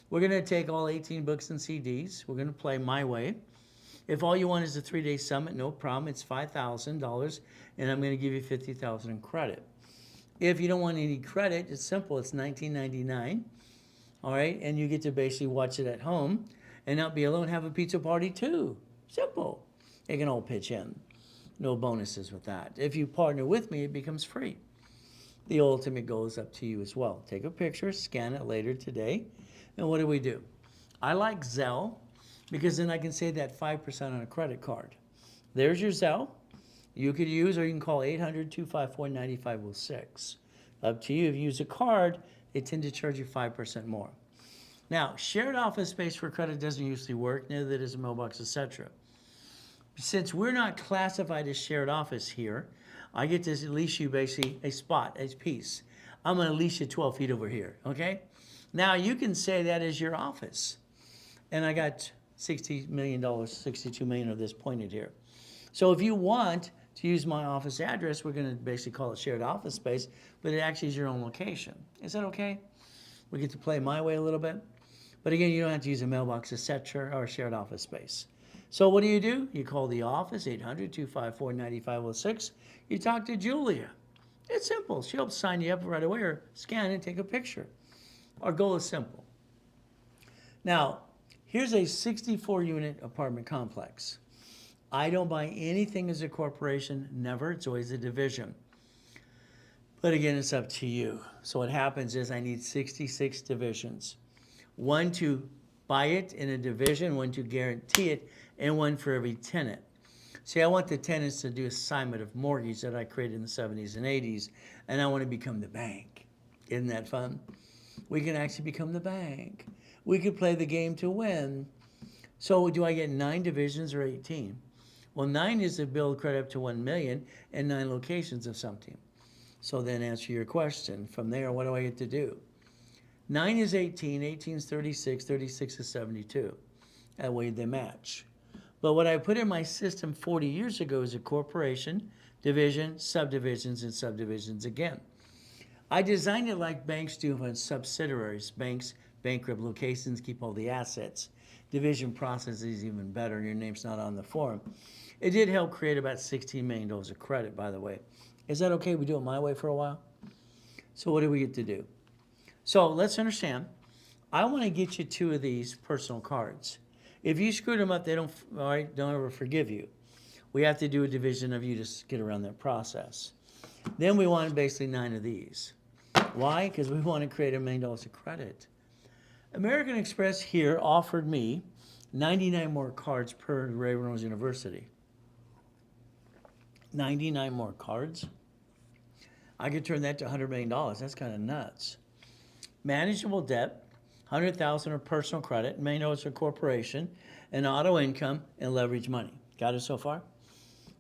We're going to take all 18 books and CDs. We're going to play my way. If all you want is a 3-day summit, no problem. It's $5,000, and I'm going to give you $50,000 in credit. If you don't want any credit, it's simple. It's $19.99, all right? And you get to basically watch it at home and not be alone. Have a pizza party, too. Simple. You can all pitch in. No bonuses with that. If you partner with me, it becomes free. The ultimate goal is up to you as well. Take a picture, scan it later today, and what do? I like Zelle because then I can save that 5% on a credit card. There's your Zelle. You could use, or you can call 800-254-9506. Up to you. If you use a card, they tend to charge you 5% more. Now, shared office space for credit doesn't usually work, neither does a mailbox, etc. Since we're not classified as shared office here, I get to lease you basically a spot, a piece. I'm going to lease you 12 feet over here, okay? Now, you can say that is your office. And I got $60 million, $62 million of this pointed here. So if you want to use my office address, we're going to basically call it shared office space, but it actually is your own location. Is that okay? We get to play my way a little bit. But again, you don't have to use a mailbox, etc., or a shared office space. So what do? You call the office, 800-254-9506. You talk to Julia. It's simple. She'll sign you up right away or scan and take a picture. Our goal is simple. Now, here's a 64-unit apartment complex. I don't buy anything as a corporation, never. It's always a division. But again, it's up to you. So what happens is I need 66 divisions. One to buy it in a division, one to guarantee it, and one for every tenant. See, I want the tenants to do assignment of mortgage that I created in the 70s and 80s, and I want to become the bank. Isn't that fun? We can actually become the bank. We could play the game to win. So do I get 9 divisions or 18? Well, 9 is to build credit up to 1 million and 9 locations of something. So then answer your question. From there, what do I get to do? 9 is 18, 18 is 36, 36 is 72. That way they match. But what I put in my system 40 years ago is a corporation, division, subdivisions, and subdivisions again. I designed it like banks do on subsidiaries. Banks bankrupt locations, keep all the assets. Division process is even better. Your name's not on the form. It did help create about $16 million of credit, by the way. Is that okay? We do it my way for a while? So what do we get to do? So let's understand. I want to get you 2 of these personal cards. If you screwed them up, they don't ever forgive you. We have to do a division of you to get around that process. Then we want basically 9 of these. Why? Because we want to create $1 million of credit. American Express here offered me 99 more cards per Reynolds University. 99 more cards? I could turn that to $100 million. That's kind of nuts. Manageable debt, $100,000 of personal credit, $1 million for corporation, and auto income and leverage money. Got it so far?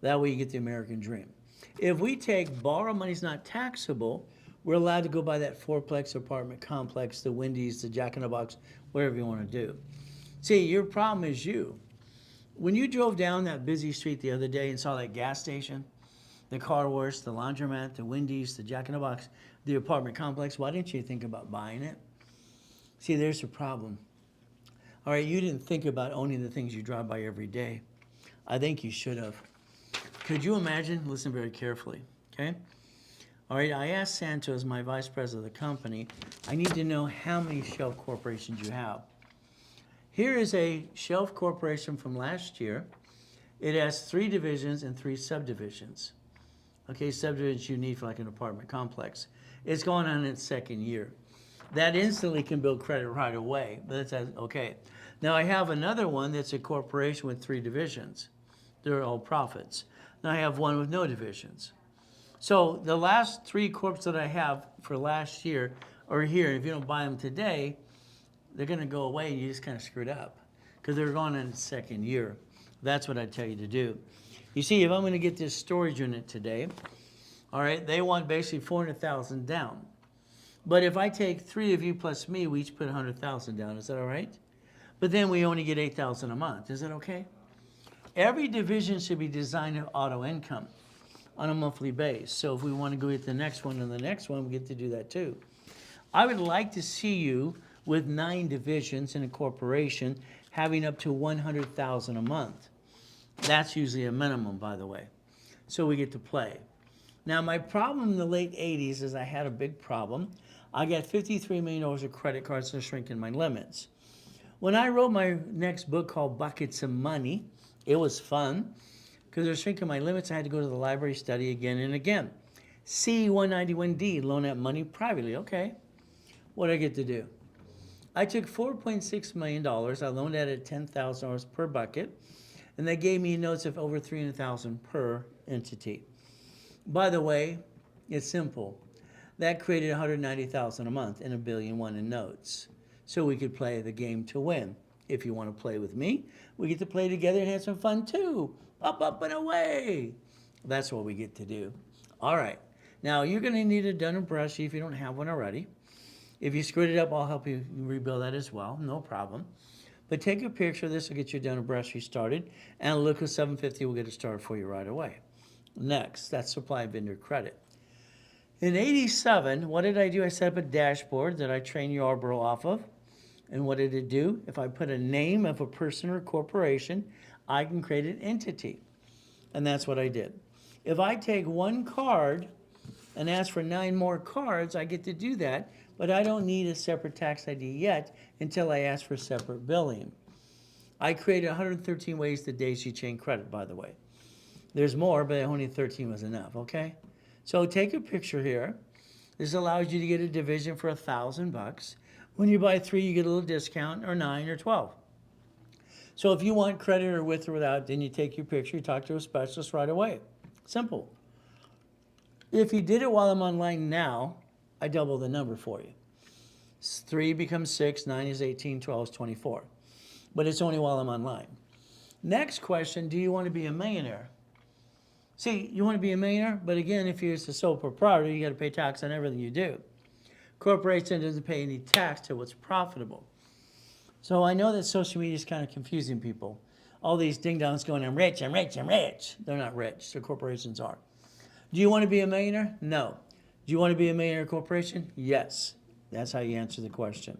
That way you get the American dream. If we take borrow money's not taxable, we're allowed to go buy that 4-plex apartment complex, the Wendy's, the Jack in the Box, whatever you want to do. See, your problem is you. When you drove down that busy street the other day and saw that gas station, the car wash, the laundromat, the Wendy's, the Jack in the Box, the apartment complex, why didn't you think about buying it? See, there's the problem. All right, you didn't think about owning the things you drive by every day. I think you should have. Could you imagine? Listen very carefully, okay? All right, I asked Santos, my vice president of the company, I need to know how many shelf corporations you have. Here is a shelf corporation from last year. It has 3 divisions and 3 subdivisions. Okay, subdivisions you need for like an apartment complex. It's going on in its 2nd year. That instantly can build credit right away, but that's okay. Now I have another one that's a corporation with 3 divisions. They're all profits. and I have one with no divisions. So the last 3 corps that I have for last year are here. If you don't buy them today, they're going to go away and you just kind of screwed up because they're going in the second year. That's what I tell you to do. You see, if I'm going to get this storage unit today, all right, they want basically 400,000 down. But if I take 3 of you plus me, we each put 100,000 down. Is that all right? But then we only get 8,000 a month. Is that okay? Every division should be designed to auto income on a monthly base. So if we want to go get the next one and the next one, we get to do that too. I would like to see you with 9 divisions in a corporation having up to 100,000 a month. That's usually a minimum, by the way. So we get to play. Now, my problem in the late 80s is I had a big problem. I got $53 million of credit cards and shrinking my limits. When I wrote my next book called Buckets of Money, it was fun because they're shrinking my limits. I had to go to the library, study again and again. C-191D, loan out money privately. Okay, what did I get to do? I took $4.6 million. I loaned out at $10,000 per bucket, and they gave me notes of over $300,000 per entity. By the way, it's simple. That created $190,000 a month and $1.1 billion in notes. So we could play the game to win. If you want to play with me, we get to play together and have some fun too. Up, up, and away. That's what we get to do. All right. Now, you're going to need a Dun & Bradstreet if you don't have one already. If you screwed it up, I'll help you rebuild that as well. No problem. But take a picture of this will get your Dun & Bradstreet started. And a look at 750 will get it started for you right away. Next, that's supply vendor credit. In '87, what did I do? I set up a dashboard that I trained Yarborough off of. And what did it do? If I put a name of a person or corporation, I can create an entity. And that's what I did. If I take one card and ask for 9 more cards, I get to do that, but I don't need a separate tax ID yet until I ask for separate billing. I created 113 ways to daisy chain credit, by the way. There's more, but only 13 was enough, okay? So take a picture here. This allows you to get a division for $1,000. When you buy 3, you get a little discount, or 9 or 12. So if you want credit or with or without, then you take your picture, you talk to a specialist right away. Simple. If you did it while I'm online now, I double the number for you. 3 becomes 6, 9 is 18, 12 is 24. But it's only while I'm online. Next question, do you want to be a millionaire? See, you want to be a millionaire, but again, if you're a sole proprietor, you got to pay tax on everything you do. Corporation doesn't pay any tax till it's profitable. So I know that social media is kind of confusing people. All these ding-dongs going, I'm rich, I'm rich, I'm rich. They're not rich, so corporations are. Do you want to be a millionaire? No. Do you want to be a millionaire corporation? Yes. That's how you answer the question.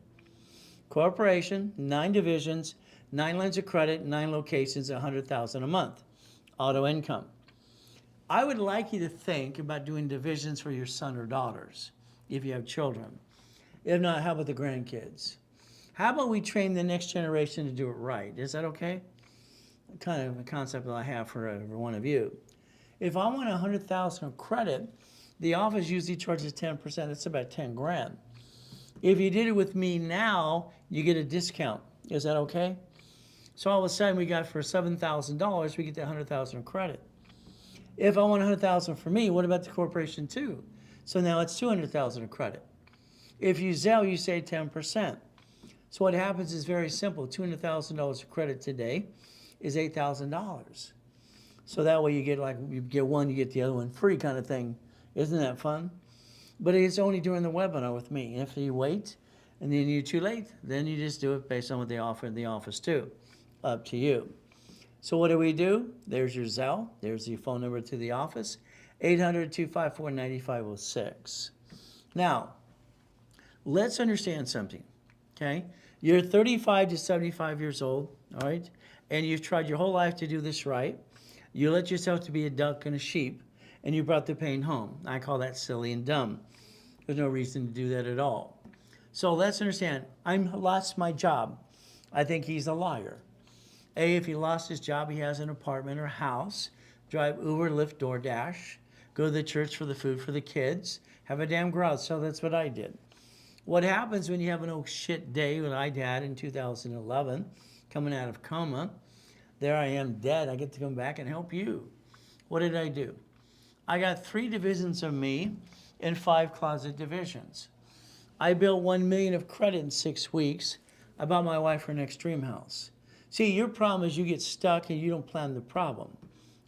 Corporation, 9 divisions, 9 lines of credit, 9 locations, $100,000 a month. Auto income. I would like you to think about doing divisions for your son or daughters, if you have children. If not, how about the grandkids? How about we train the next generation to do it right? Is that okay? Kind of a concept that I have for every one of you. If I want $100,000 of credit, the office usually charges 10%. That's about 10 grand. If you did it with me now, you get a discount. Is that okay? So all of a sudden, we got for $7,000, we get the $100,000 of credit. If I want $100,000 for me, what about the corporation too? So now it's $200,000 of credit. If you Zelle, you save 10%. So what happens is very simple. $200,000 of credit today is $8,000. So that way you get one, you get the other one free kind of thing. Isn't that fun? But it's only during the webinar with me. If you wait and then you're too late, then you just do it based on what they offer in the office too. Up to you. So what do? There's your Zelle. There's your phone number to the office. 800-254-9506. Now, let's understand something, okay? You're 35 to 75 years old, all right? And you've tried your whole life to do this right. You let yourself to be a duck and a sheep, and you brought the pain home. I call that silly and dumb. There's no reason to do that at all. So let's understand, I lost my job. I think he's a liar. If he lost his job, he has an apartment or house, drive Uber, Lyft, DoorDash, go to the church for the food for the kids, have a damn garage. So that's what I did. What happens when you have an oh shit day, when I had in 2011, coming out of coma, there I am dead. I get to come back and help you. What did I do? I got 3 divisions of me and 5 closet divisions. I built $1 million of credit in 6 weeks. I bought my wife her next dream house. See, your problem is you get stuck and you don't plan the problem,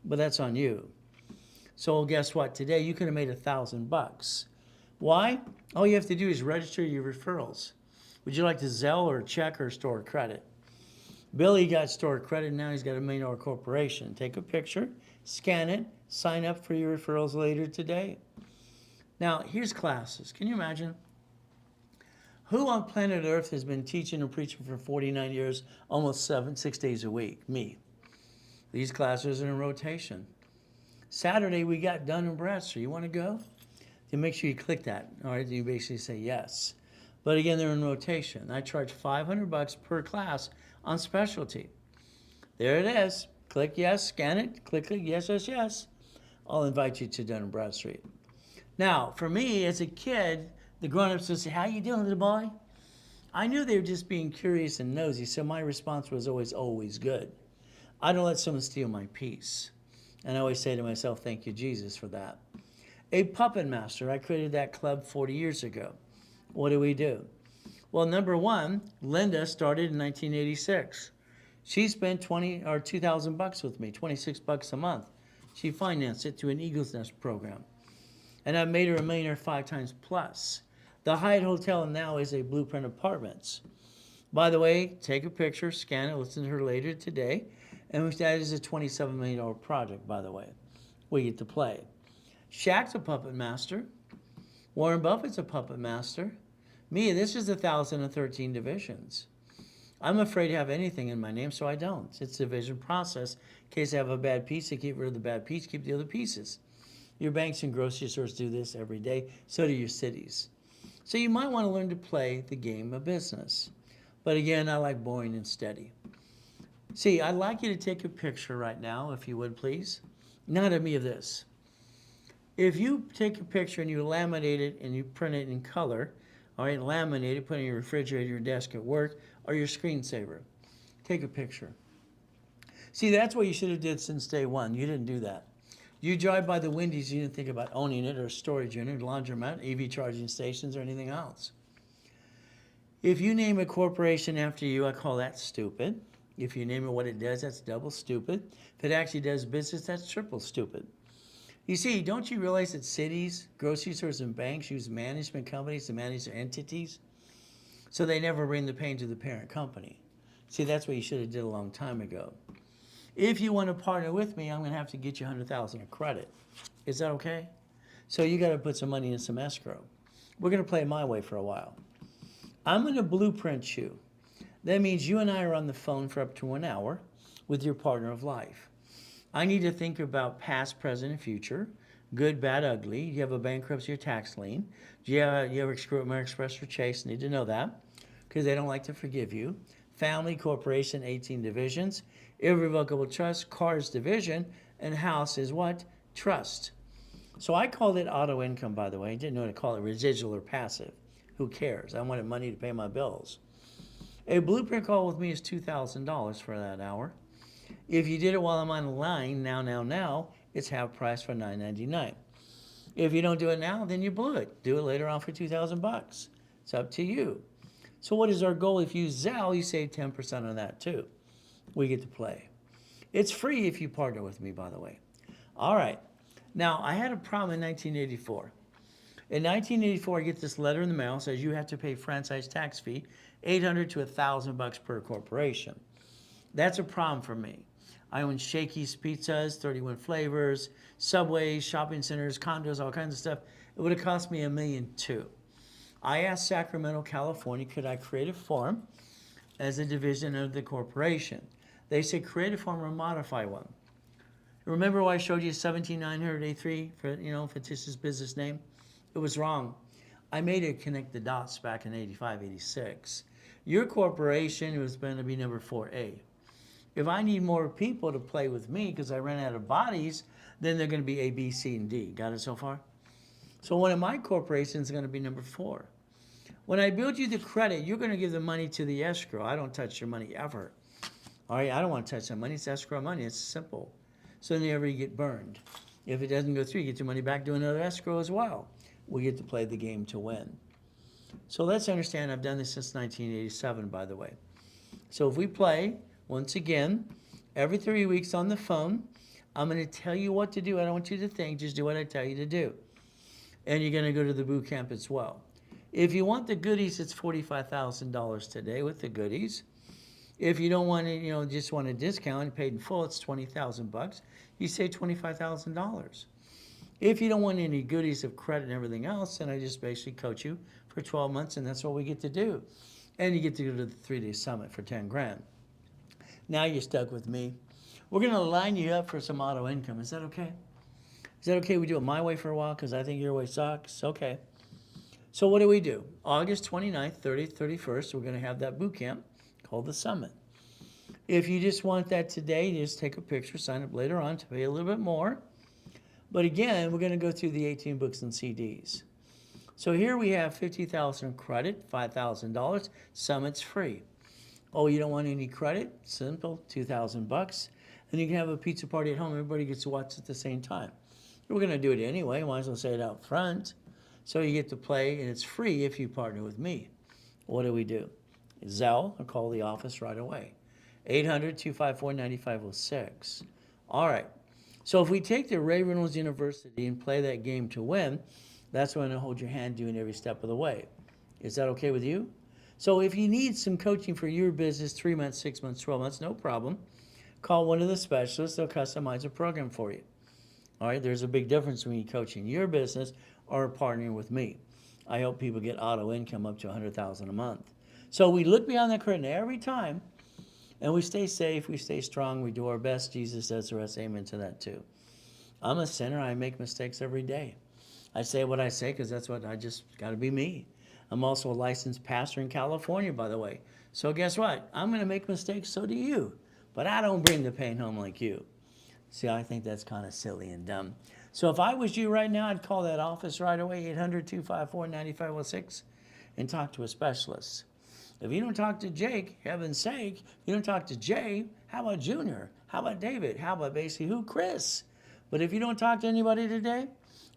but that's on you. So guess what? Today you could have made $1,000. Why? All you have to do is register your referrals. Would you like to Zelle or check or store credit? Billy got store credit, now he's got $1 million corporation. Take a picture, scan it, sign up for your referrals later today. Now, here's classes. Can you imagine? Who on planet Earth has been teaching and preaching for 49 years, almost 6 days a week? Me. These classes are in rotation. Saturday, we got Dun & Bradstreet. You want to go? Then make sure you click that. All right, you basically say yes. But again, they're in rotation. I charge $500 per class on specialty. There it is. Click yes, scan it, click yes, yes, yes. I'll invite you to Dun & Bradstreet. Now, for me, as a kid, the grown-ups would say, how you doing, little boy? I knew they were just being curious and nosy, so my response was always good. I don't let someone steal my peace. And I always say to myself, thank you, Jesus, for that. A puppet master. I created that club 40 years ago. What do we do? Well, number one, Linda started in 1986. She spent $2,000 with me, $26 a month. She financed it through an Eagle's Nest program. And I made her a millionaire 5 times plus. The Hyatt Hotel now is a Blueprint Apartments. By the way, take a picture, scan it, listen to her later today. And that is a $27 million project, by the way. We get to play. Shaq's a puppet master. Warren Buffett's a puppet master. Me, this is 1,013 divisions. I'm afraid to have anything in my name, so I don't. It's a division process. In case I have a bad piece, I keep rid of the bad piece, keep the other pieces. Your banks and grocery stores do this every day. So do your cities. So you might want to learn to play the game of business. But again, I like boring and steady. See, I'd like you to take a picture right now, if you would, please. Not of me, of this. If you take a picture and you laminate it and you print it in color, all right, laminate it, put it in your refrigerator, your desk at work, or your screensaver. Take a picture. See, that's what you should have did since day one. You didn't do that. You drive by the Wendy's, you didn't think about owning it or a storage unit, laundromat, EV charging stations, or anything else. If you name a corporation after you, I call that stupid. If you name it what it does, that's double stupid. If it actually does business, that's triple stupid. You see, don't you realize that cities, grocery stores, and banks use management companies to manage their entities? So they never bring the pain to the parent company. See, that's what you should have did a long time ago. If you want to partner with me, I'm going to have to get you $100,000 of credit. Is that okay? So you got to put some money in some escrow. We're going to play my way for a while. I'm going to blueprint you. That means you and I are on the phone for up to an hour with your partner of life. I need to think about past, present, and future, good, bad, ugly. You have a bankruptcy or tax lien. Do you ever screw up American Express or Chase? Need to know that because they don't like to forgive you. Family, corporation, 18 divisions. Irrevocable trust, cars division, and house is what? Trust. So I called it auto income, by the way. I didn't know what to call it, residual or passive. Who cares? I wanted money to pay my bills. A blueprint call with me is $2,000 for that hour. If you did it while I'm on the line, now, it's half price for $9.99. If you don't do it now, then you blew it. Do it later on for $2,000. It's up to you. So what is our goal? If you Zelle, you save 10% on that too. We get to play. It's free if you partner with me, by the way. All right. Now, I had a problem in 1984. In 1984, I get this letter in the mail that says you have to pay franchise tax fee, $800 to $1,000 per corporation. That's a problem for me. I own Shakey's Pizzas, 31 flavors, Subways, shopping centers, condos, all kinds of stuff. It would have cost me $1.2 million. I asked Sacramento, California, could I create a form as a division of the corporation? They said create a form or modify one. Remember why I showed you 17983 for fictitious business name? It was wrong. I made it connect the dots back in 85, 86. Your corporation was going to be number 4A. If I need more people to play with me because I ran out of bodies, then they're going to be A, B, C, and D. Got it so far? So one of my corporations is going to be number 4. When I build you the credit, you're going to give the money to the escrow. I don't touch your money ever. All right, I don't want to touch that money. It's escrow money. It's simple. so never you get burned. If it doesn't go through, you get your money back, do another escrow as well. We get to play the game to win. So let's understand, I've done this since 1987, by the way. So if we play, once again, every 3 weeks on the phone, I'm going to tell you what to do. I don't want you to think, just do what I tell you to do. And you're going to go to the boot camp as well. If you want the goodies, it's $45,000 today with the goodies. If you don't want to, just want a discount, paid in full, it's $20,000. You save $25,000. If you don't want any goodies of credit and everything else, then I just basically coach you for 12 months, and that's what we get to do. And you get to go to the 3-day summit for 10 grand. Now you're stuck with me. We're going to line you up for some auto income. Is that okay? Is that okay we do it my way for a while because I think your way sucks? Okay. So what do? August 29th, 30th, 31st, we're going to have that boot camp called the Summit. If you just want that today, just take a picture, sign up later on to pay a little bit more. But again, we're going to go through the 18 books and CDs. So here we have $50,000 credit, $5,000. Summit's free. Oh, you don't want any credit? Simple, $2,000. And you can have a pizza party at home. Everybody gets to watch at the same time. We're going to do it anyway. Might as well say it out front. So you get to play, and it's free if you partner with me. What do? Zelle, or call the office right away. 800-254-9506. All right. So if we take the Reynolds University and play that game to win, that's when I hold your hand doing every step of the way. Is that okay with you? So if you need some coaching for your business, 3 months, 6 months, 12 months, no problem. Call one of the specialists. They'll customize a program for you. All right, there's a big difference between coaching your business or partnering with me. I help people get auto income up to $100,000 a month. So we look beyond the curtain every time, and we stay safe, we stay strong, we do our best. Jesus does the rest. Amen to that too. I'm a sinner. I make mistakes every day. I say what I say because that's what I just got to be me. I'm also a licensed pastor in California, by the way. So guess what? I'm going to make mistakes, so do you. But I don't bring the pain home like you. See, I think that's kind of silly and dumb. So if I was you right now, I'd call that office right away, 800-254-9506, and talk to a specialist. If you don't talk to Jake, heaven's sake, you don't talk to Jay, how about Junior? How about David? How about basically who? Chris. But if you don't talk to anybody today,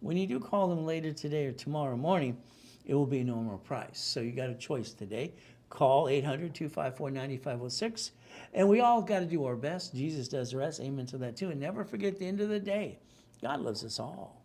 when you do call them later today or tomorrow morning, it will be a normal price. So you got a choice today. Call 800-254-9506. And we all got to do our best. Jesus does the rest. Amen to that too. And never forget, at the end of the day, God loves us all.